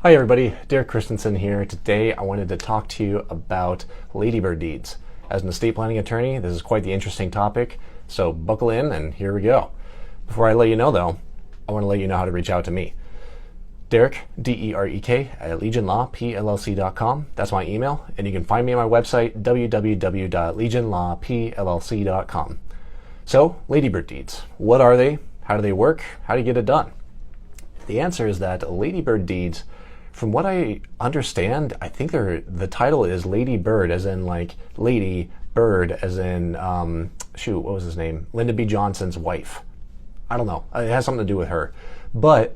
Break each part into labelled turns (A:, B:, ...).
A: Hi everybody, Derek Christensen here. Today I wanted to talk to you about ladybird deeds. As an estate planning attorney, this is quite the interesting topic, so buckle in and here we go. Before I let you know though, I want to let you know how to reach out to me. Derek, D-E-R-E-K, at legionlawpllc.com. That's my email, and you can find me on my website, www.legionlawpllc.com. So, ladybird deeds. What are they? How do they work? How do you get it done? The answer is that ladybird deeds, from what I understand, I think the title is Lady Bird, as in like Lady Bird, as in, what was his name? Lyndon B. Johnson's wife. I don't know. It has something to do with her. But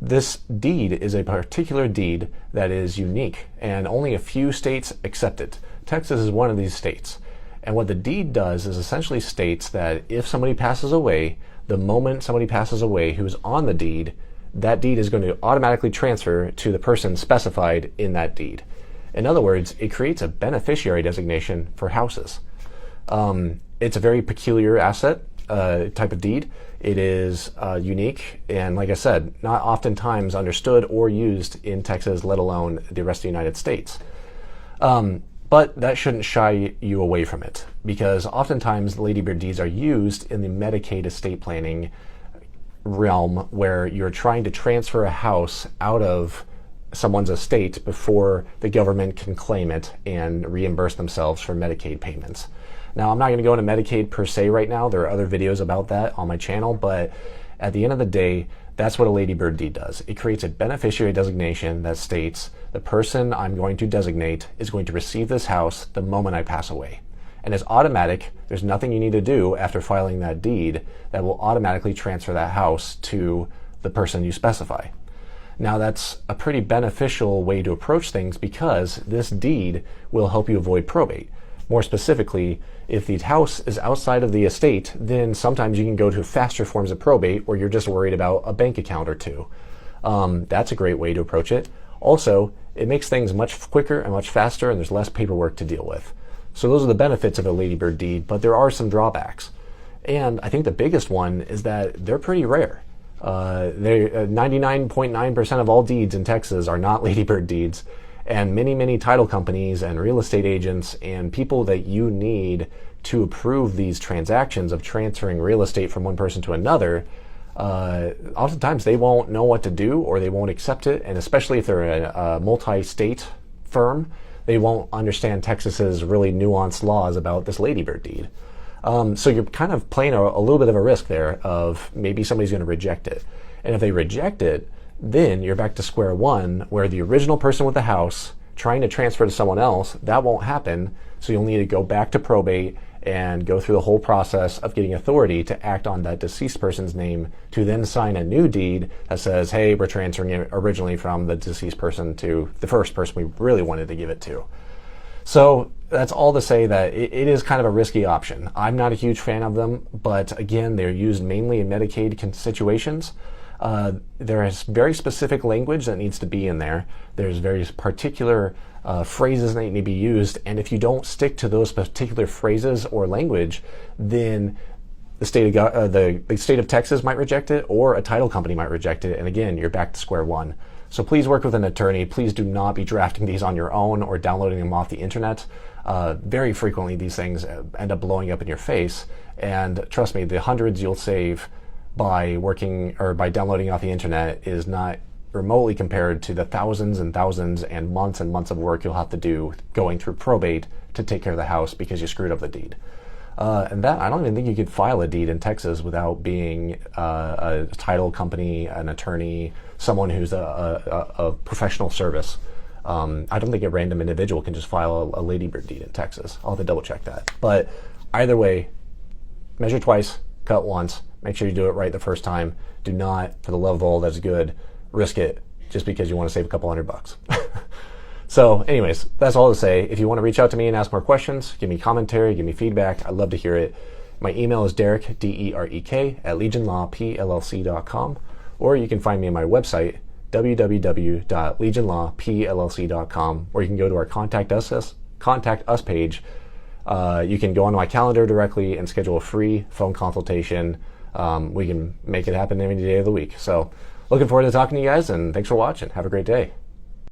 A: this deed is a particular deed that is unique, and only a few states accept it. Texas is one of these states. And what the deed does is essentially states that if somebody passes away, the moment somebody passes away who's on the deed, that deed is going to automatically transfer to the person specified in that deed. In other words, it creates a beneficiary designation for houses. It's a very peculiar asset type of deed. It is unique and, like I said, not oftentimes understood or used in Texas, let alone the rest of the United States. But that shouldn't shy you away from it, because oftentimes ladybird deeds are used in the Medicaid estate planning realm, where you're trying to transfer a house out of someone's estate before the government can claim it and reimburse themselves for Medicaid payments. Now, I'm not going to go into Medicaid per se right now. There are other videos about that on my channel, but at the end of the day, that's what a ladybird deed does. It creates a beneficiary designation that states the person I'm going to designate is going to receive this house the moment I pass away. And it's automatic. There's nothing you need to do after filing that deed that will automatically transfer that house to the person you specify. Now, that's a pretty beneficial way to approach things, because this deed will help you avoid probate. More specifically, if the house is outside of the estate, then sometimes you can go to faster forms of probate where you're just worried about a bank account or two. That's a great way to approach it. Also, it makes things much quicker and much faster, and there's less paperwork to deal with. So those are the benefits of a ladybird deed, but there are some drawbacks. And I think the biggest one is that they're pretty rare. 99.9% of all deeds in Texas are not ladybird deeds. And many title companies and real estate agents and people that you need to approve these transactions of transferring real estate from one person to another, oftentimes they won't know what to do, or they won't accept it. And especially if they're a multi-state firm, they won't understand Texas's really nuanced laws about this ladybird deed. So you're kind of playing a little bit of a risk there of maybe somebody's going to reject it. And if they reject it, then you're back to square one, where the original person with the house trying to transfer to someone else, that won't happen. So you'll need to go back to probate and go through the whole process of getting authority to act on that deceased person's name, to then sign a new deed that says, hey, we're transferring it originally from the deceased person to the first person we really wanted to give it to. So that's all to say that it is kind of a risky option. I'm not a huge fan of them, but again, they're used mainly in Medicaid situations. There is very specific language that needs to be in there. There's very particular phrases that need to be used, and if you don't stick to those particular phrases or language, then the state of Texas might reject it, or a title company might reject it, and again, you're back to square one. So please work with an attorney. Please do not be drafting these on your own or downloading them off the internet. Very frequently, these things end up blowing up in your face, and trust me, the hundreds you'll save by working or by downloading off the internet is not remotely compared to the thousands and thousands and months of work you'll have to do going through probate to take care of the house because you screwed up the deed. And that, I don't even think you could file a deed in Texas without being a title company, an attorney, someone who's a professional service. I don't think a random individual can just file a ladybird deed in Texas. I'll have to double check that. But either way, measure twice, cut once. Make sure you do it right the first time. Do not, for the love of all that's good, risk it just because you want to save a couple $100. So anyways, that's all to say. If you want to reach out to me and ask more questions, give me commentary, give me feedback, I'd love to hear it. My email is Derek, D-E-R-E-K, at legionlawpllc.com, or you can find me on my website, www.legionlawpllc.com, where you can go to our Contact Us page. You can go onto my calendar directly and schedule a free phone consultation. We can make it happen any day of the week. So looking forward to talking to you guys, and thanks for watching. Have a great day.